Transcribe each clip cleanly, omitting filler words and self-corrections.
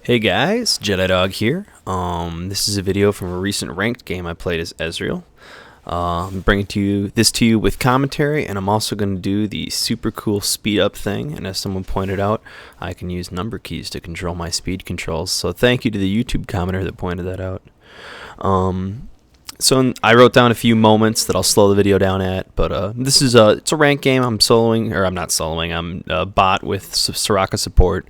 Hey guys, JediDwag here. This is a video from a recent ranked game I played as Ezreal. I'm bringing this to you with commentary, and I'm also going to do the super cool speed up thing. And as someone pointed out, I can use number keys to control my speed controls. So thank you to the YouTube commenter that pointed that out. I wrote down a few moments that I'll slow the video down at, but this is it's a ranked game. I'm soloing, or I'm not soloing. I'm a bot with Soraka support.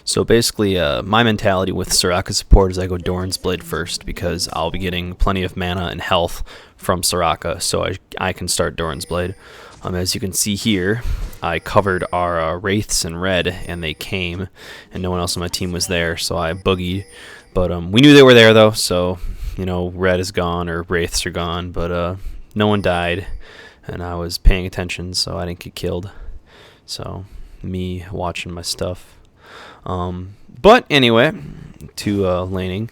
So basically, my mentality with Soraka support is I go Doran's Blade first because I'll be getting plenty of mana and health from Soraka, so I can start Doran's Blade. As you can see here, I covered our Wraiths in red, and they came, and no one else on my team was there, so I boogied. But we knew they were there though, so you know, red is gone or Wraiths are gone, but no one died, and I was paying attention, so I didn't get killed. So me watching my stuff. But anyway, to laning.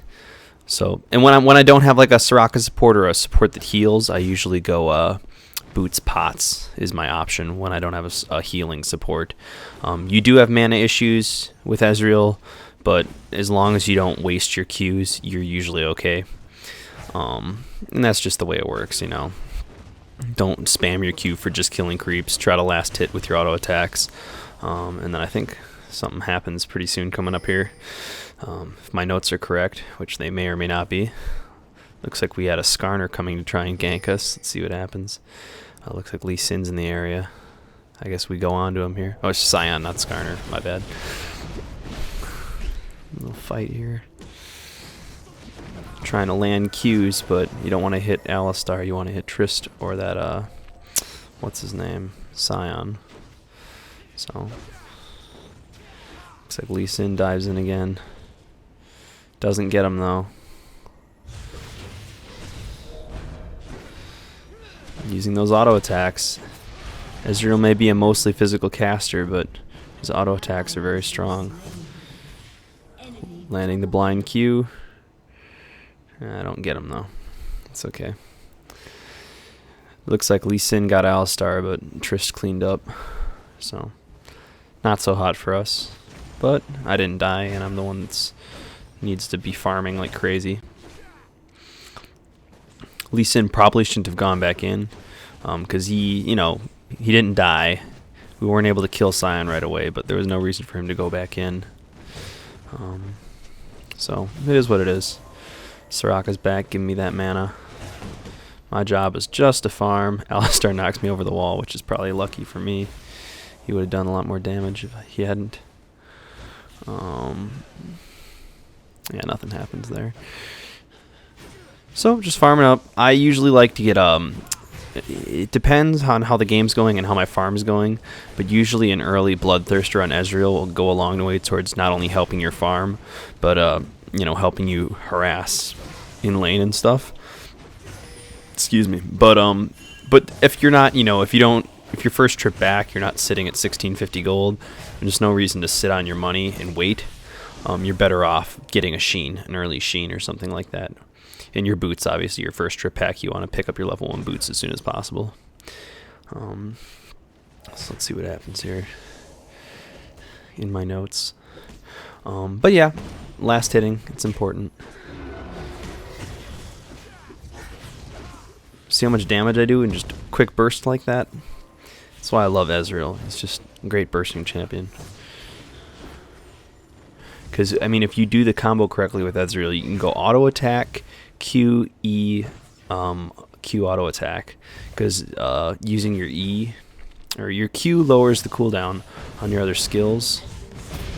So, and when I don't have like a Soraka support or a support that heals, I usually go Boots Pots is my option when I don't have a healing support. You do have mana issues with Ezreal, but as long as you don't waste your Qs, you're usually okay. And that's just the way it works, you know. Don't spam your Q for just killing creeps. Try to last hit with your auto attacks. And then I think something happens pretty soon coming up here. If my notes are correct, which they may or may not be. Looks like we had a Skarner coming to try and gank us. Let's see what happens. Looks like Lee Sin's in the area. I guess we go on to him here. Oh, it's Scion, not Skarner. My bad. A little fight here. Trying to land Qs, but you don't want to hit Alistar. You want to hit Trist or that, what's his name? Scion. So, looks like Lee Sin dives in again. Doesn't get him though. Using those auto attacks. Ezreal may be a mostly physical caster, but his auto attacks are very strong. Landing the blind Q. I don't get him though. It's okay. Looks like Lee Sin got Alistar, but Trist cleaned up. So, not so hot for us. But I didn't die, and I'm the one that needs to be farming like crazy. Lee Sin probably shouldn't have gone back in, because he didn't die. We weren't able to kill Scion right away, but there was no reason for him to go back in. So, it is what it is. Soraka's back, giving me that mana. My job is just to farm. Alistar knocks me over the wall, which is probably lucky for me. He would have done a lot more damage if he hadn't. Yeah, nothing happens there. So, just farming up. I usually like to get, it depends on how the game's going and how my farm's going, but usually an early Bloodthirster on Ezreal will go a long way towards not only helping your farm, but, you know, helping you harass in lane and stuff. Excuse me. But if you're not, you know, if your first trip back, you're not sitting at 1650 gold, there's no reason to sit on your money and wait. You're better off getting an early Sheen or something like that. And your boots, obviously, your first trip pack, you want to pick up your level 1 boots as soon as possible. So let's see what happens here in my notes. But yeah, last hitting, it's important. See how much damage I do in just a quick burst like that? That's why I love Ezreal. He's just a great bursting champion. Because, I mean, if you do the combo correctly with Ezreal, you can go auto attack, Q, E, Q auto attack. Because using your E, or your Q lowers the cooldown on your other skills.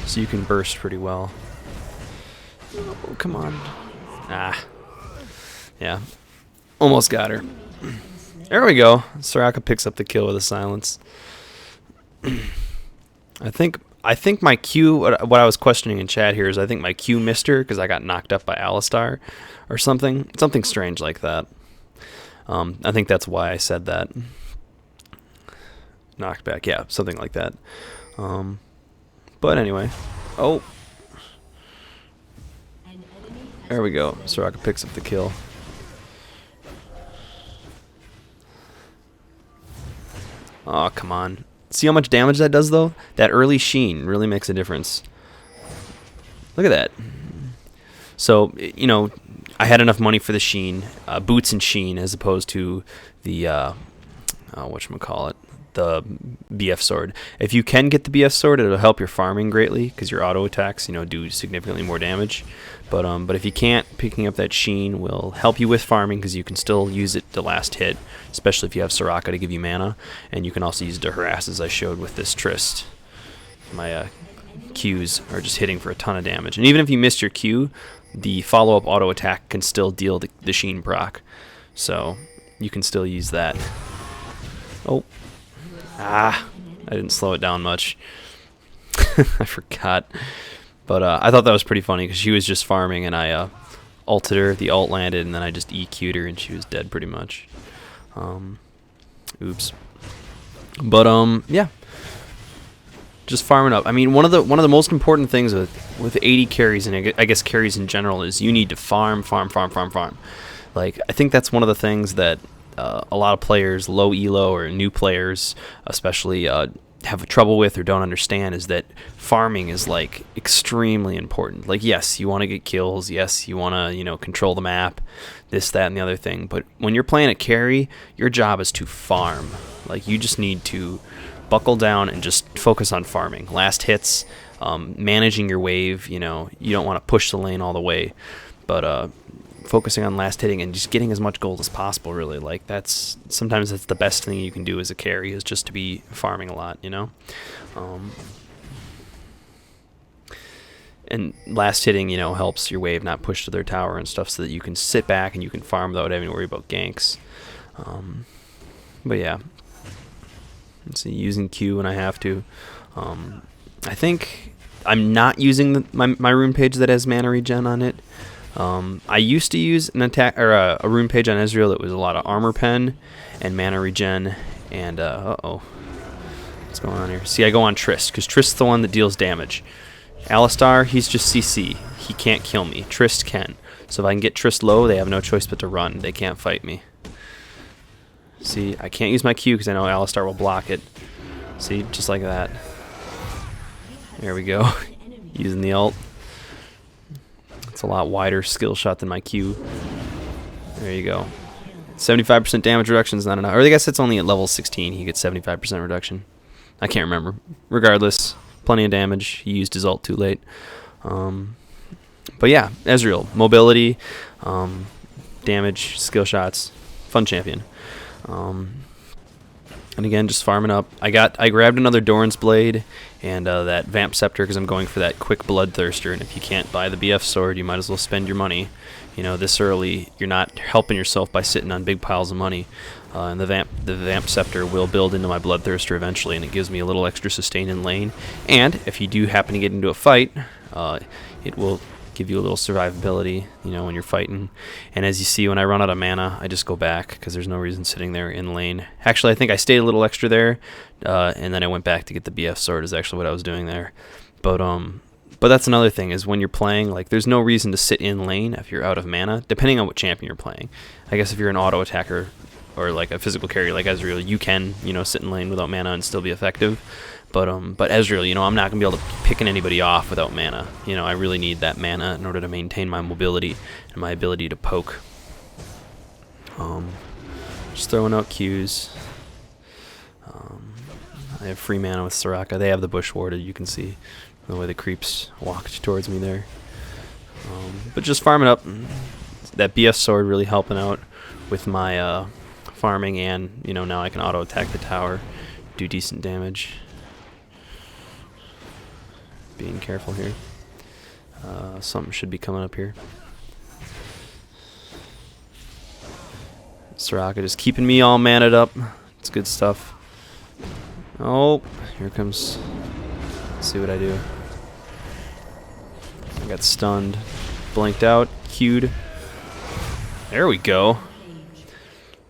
So you can burst pretty well. Oh, come on. Ah. Yeah. Almost got her. There we go. Soraka picks up the kill with a silence. I think my Q, what I was questioning in chat here is I think my Q missed her because I got knocked up by Alistar or something. Something strange like that. I think that's why I said that. Knocked back, yeah, something like that. But anyway. Oh. There we go. Soraka picks up the kill. Oh, come on. See how much damage that does, though? That early Sheen really makes a difference. Look at that. So, you know, I had enough money for the Sheen, boots and Sheen, as opposed to the, whatchamacallit, the BF sword. If you can get the BF sword, it'll help your farming greatly, because your auto attacks, you know, do significantly more damage. But if you can't, picking up that Sheen will help you with farming, because you can still use it to last hit, especially if you have Soraka to give you mana, and you can also use it to harass, as I showed with this Trist. My Qs are just hitting for a ton of damage, and even if you missed your Q, the follow-up auto attack can still deal the Sheen proc, so you can still use that. Oh, I didn't slow it down much. I forgot. But I thought that was pretty funny, because she was just farming, and I ulted her, the ult landed, and then I just EQ'd her, and she was dead pretty much. Oops. But yeah, just farming up. I mean, one of the most important things with AD carries, and I guess carries in general, is you need to farm. Like, I think that's one of the things that a lot of players, low elo or new players especially, have trouble with or don't understand, is that farming is like extremely important. Like, yes, you want to get kills, yes, you want to, you know, control the map, this, that, and the other thing, but when you're playing a carry, your job is to farm. Like, you just need to buckle down and just focus on farming, last hits, managing your wave. You know, you don't want to push the lane all the way, but focusing on last hitting and just getting as much gold as possible, really. Like, sometimes that's the best thing you can do as a carry, is just to be farming a lot, you know? And last hitting, you know, helps your wave not push to their tower and stuff, so that you can sit back and you can farm without having to worry about ganks. But yeah, let's see, using Q when I have to. I think I'm not using my rune page that has mana regen on it. I used to use an attack or a rune page on Ezreal that was a lot of armor pen and mana regen, and what's going on here? See, I go on Trist, because Trist's the one that deals damage. Alistar, he's just CC. He can't kill me. Trist can. So if I can get Trist low, they have no choice but to run. They can't fight me. See, I can't use my Q because I know Alistar will block it. See, just like that. There we go. Using the ult. It's a lot wider skill shot than my Q. There you go. 75% damage reduction is not enough. Or I guess it's only at level 16 he gets 75% reduction. I can't remember. Regardless, plenty of damage. He used his ult too late. But yeah, Ezreal. Mobility, damage, skill shots. Fun champion. And again, just farming up. I grabbed another Doran's Blade and that Vamp Scepter, because I'm going for that quick Bloodthirster, and if you can't buy the BF sword, you might as well spend your money. You know, this early, you're not helping yourself by sitting on big piles of money. And the Vamp Scepter will build into my Bloodthirster eventually, and it gives me a little extra sustain in lane. And if you do happen to get into a fight, it will give you a little survivability, you know, when you're fighting. And as you see, when I run out of mana, I just go back, because there's no reason sitting there in lane. Actually, I think I stayed a little extra there, and then I went back to get the BF sword, is actually what I was doing there. But that's another thing, is when you're playing, like, there's no reason to sit in lane if you're out of mana, depending on what champion you're playing. I guess if you're an auto attacker or like a physical carry like Ezreal, you can, you know, sit in lane without mana and still be effective. But Ezreal, you know, I'm not going to be able to pick anybody off without mana. You know, I really need that mana in order to maintain my mobility and my ability to poke. Just throwing out Qs. I have free mana with Soraka. They have the bush warded, you can see the way the creeps walked towards me there. But just farming up. That BF sword really helping out with my farming, and, you know, now I can auto attack the tower, do decent damage. Being careful here. Something should be coming up here. Soraka just keeping me all maned up. It's good stuff. Oh, here comes. Let's see what I do. I got stunned, blanked out, Q'd. There we go.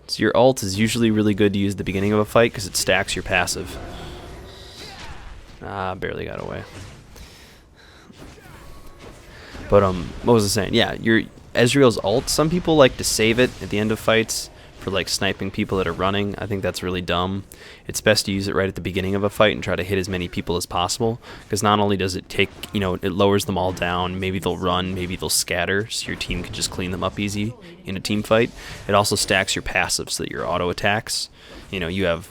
So your ult is usually really good to use at the beginning of a fight, because it stacks your passive. Barely got away. But what was I saying? Yeah, your Ezreal's ult, some people like to save it at the end of fights for like sniping people that are running. I think that's really dumb. It's best to use it right at the beginning of a fight and try to hit as many people as possible, because not only does it take, you know, it lowers them all down, maybe they'll run, maybe they'll scatter, so your team can just clean them up easy in a team fight. It also stacks your passive so that your auto attacks, you know, you have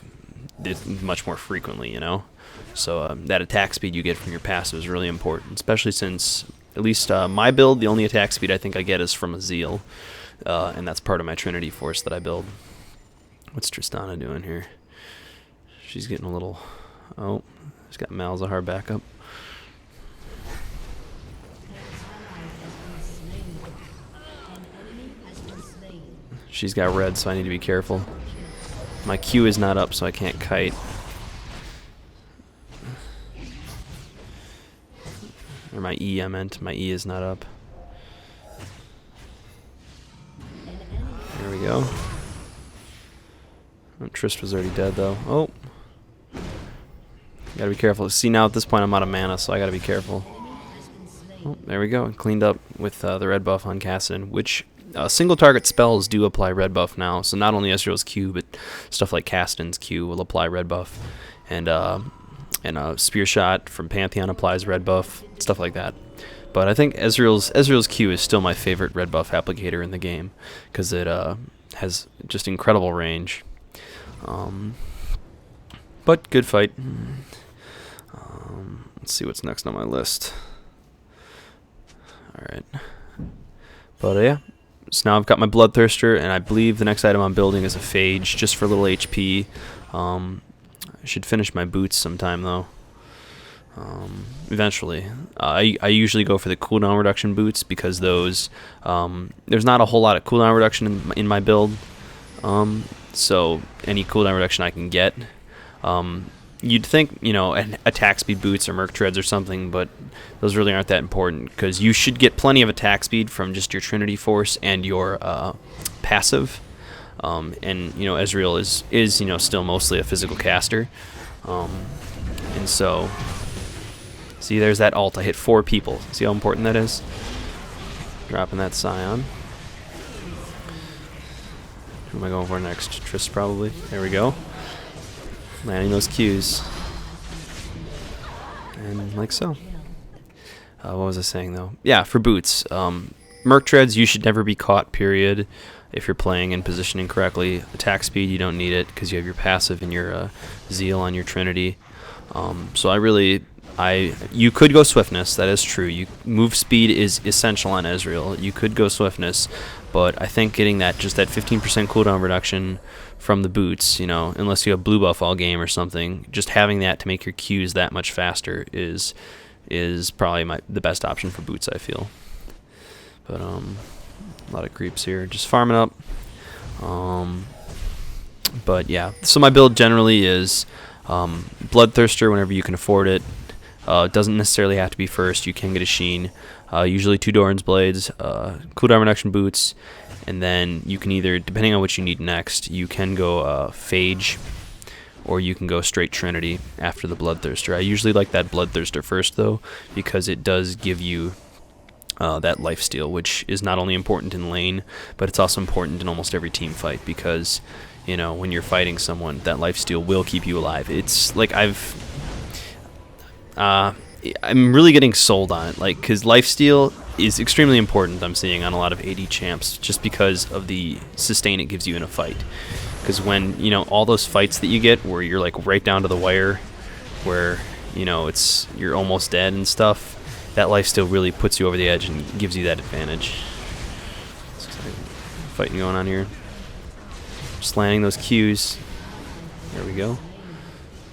this much more frequently, you know. So that attack speed you get from your passive is really important, especially since, at least my build, the only attack speed I think I get is from a Zeal, and that's part of my Trinity Force that I build. What's Tristana doing here? She's getting a little... Oh, she's got Malzahar back up. She's got red, so I need to be careful. My Q is not up, so I can't kite. Or my E, I meant. My E is not up. There we go. Oh, Trist was already dead, though. Oh. Gotta be careful. See, now at this point I'm out of mana, so I gotta be careful. Oh, there we go. Cleaned up with the red buff on Kassadin, which single target spells do apply red buff now. So not only Ezreal's Q, but stuff like Kassadin's Q will apply red buff. And Spear Shot from Pantheon applies red buff, stuff like that. But I think Ezreal's Q is still my favorite red buff applicator in the game, because it has just incredible range. But good fight. Let's see what's next on my list. Alright. But yeah. So now I've got my Bloodthirster, and I believe the next item I'm building is a Phage, just for a little HP. I should finish my boots sometime, though. Eventually. I usually go for the cooldown reduction boots, because those... there's not a whole lot of cooldown reduction in my build. So any cooldown reduction I can get. You'd think, you know, attack speed boots or Merc Treads or something, but those really aren't that important, because you should get plenty of attack speed from just your Trinity Force and your passive. And, you know, Ezreal is you know, still mostly a physical caster. And so, see, there's that ult. I hit 4 people. See how important that is? Dropping that Scion. Who am I going for next? Trist, probably. There we go. Landing those Qs. And like so. What was I saying, though? Yeah, for boots. Merc Treads, you should never be caught, period, if you're playing and positioning correctly. Attack speed, you don't need it, because you have your passive and your Zeal on your Trinity. So you could go Swiftness, that is true. Move speed is essential on Ezreal. You could go Swiftness, but I think getting just that 15% cooldown reduction from the boots, you know, unless you have blue buff all game or something, just having that to make your Qs that much faster is probably the best option for boots, I feel. But a lot of creeps here, just farming up. But yeah, so my build generally is Bloodthirster whenever you can afford it. It doesn't necessarily have to be first. You can get a Sheen. Usually 2 Doran's Blades, cooldown reduction boots, and then you can either, depending on what you need next, you can go Phage, or you can go straight Trinity after the Bloodthirster. I usually like that Bloodthirster first, though, because it does give you that lifesteal, which is not only important in lane, but it's also important in almost every team fight, because, you know, when you're fighting someone, that lifesteal will keep you alive. It's like I'm really getting sold on it, like, because lifesteal is extremely important, I'm seeing on a lot of AD champs, just because of the sustain it gives you in a fight. Because when, you know, all those fights that you get where you're like right down to the wire, where, you know, you're almost dead and stuff, that lifesteal really puts you over the edge and gives you that advantage. Fighting going on here. Just landing those Qs. There we go.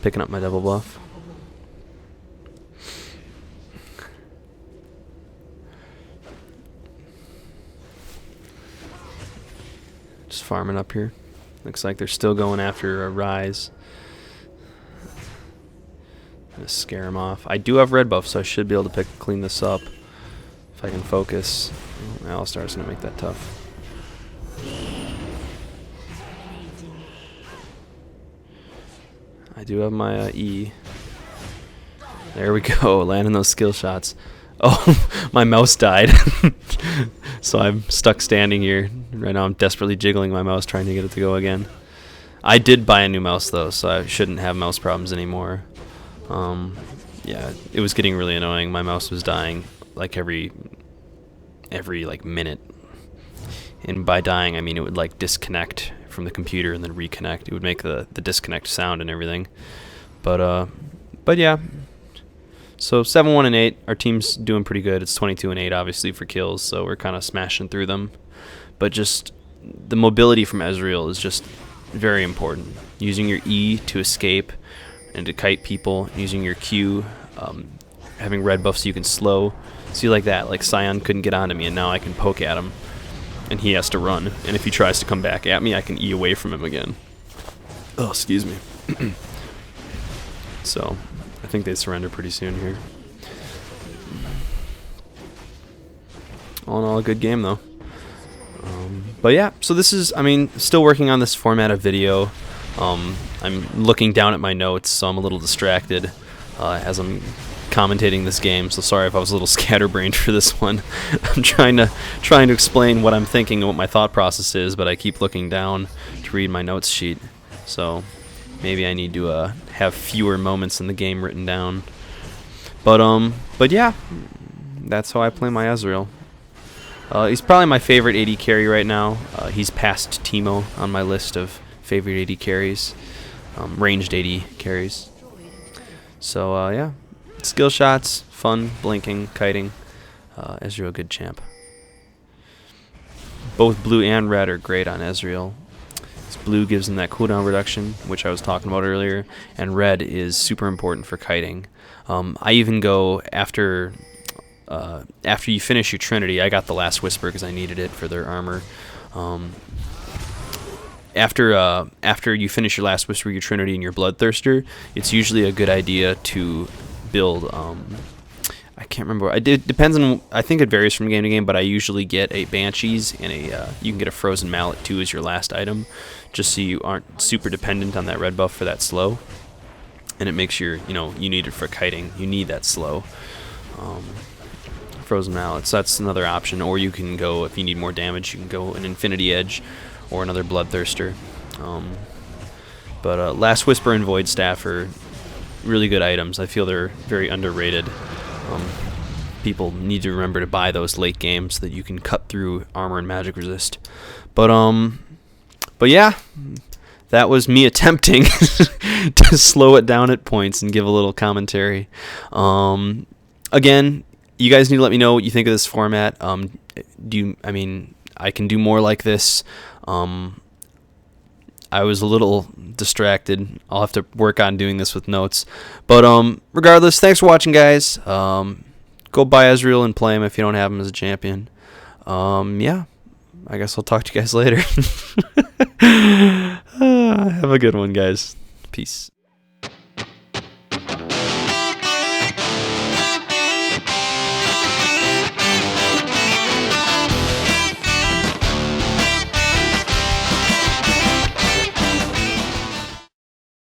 Picking up my double buff. Just farming up here. Looks like they're still going after a Rise. Gonna scare him off. I do have red buff, so I should be able to clean this up if I can focus. Oh, Alistar's gonna make that tough. I do have my E. There we go, landing those skill shots. Oh, my mouse died. So I'm stuck standing here. Right now I'm desperately jiggling my mouse trying to get it to go again. I did buy a new mouse though, so I shouldn't have mouse problems anymore. Yeah, it was getting really annoying. My mouse was dying like every like minute. And by dying, I mean it would like disconnect from the computer and then reconnect. It would make the disconnect sound and everything. But yeah. So 7-1 and 8. Our team's doing pretty good. It's 22 and 8 obviously for kills, so we're kind of smashing through them. But just the mobility from Ezreal is just very important. Using your E to escape and to kite people, using your Q, having red buff so you can slow. See, like that, like Sion couldn't get onto me, and now I can poke at him, and he has to run. And if he tries to come back at me, I can E away from him again. Oh, excuse me. So, I think they surrender pretty soon here. All in all, a good game though. But yeah, so this is, I mean, still working on this format of video. I'm looking down at my notes, so I'm a little distracted as I'm commentating this game. So sorry if I was a little scatterbrained for this one. I'm trying to explain what I'm thinking and what my thought process is, but I keep looking down to read my notes sheet. So maybe I need to have fewer moments in the game written down. But yeah, that's how I play my Ezreal. He's probably my favorite AD carry right now. He's past Teemo on my list of favorite AD carries, ranged AD carries. So yeah, skill shots, fun, blinking, kiting. Ezreal, a good champ. Both blue and red are great on Ezreal. Blue gives him that cooldown reduction, which I was talking about earlier, and red is super important for kiting. I even go after you finish your Trinity. I got the Last Whisper because I needed it for their armor. After you finish your Last Whisper, your Trinity, and your Bloodthirster, it's usually a good idea to build. I can't remember. It depends on. I think it varies from game to game, but I usually get a Banshees and you can get a Frozen Mallet too as your last item, just so you aren't super dependent on that red buff for that slow. And it makes you need it for kiting. You need that slow. Frozen Mallet, so that's another option. Or you can go, if you need more damage, you can go an Infinity Edge or another Bloodthirster. But Last Whisper and Void Staff are really good items. I feel they're very underrated. People need to remember to buy those late games so that you can cut through armor and magic resist. But yeah, that was me attempting to slow it down at points and give a little commentary. Again, you guys need to let me know what you think of this format. I mean, I can do more like this. I was a little distracted. I'll have to work on doing this with notes. But regardless, thanks for watching, guys. Go buy Ezreal and play him if you don't have him as a champion. Yeah, I guess I'll talk to you guys later. Have a good one, guys. Peace.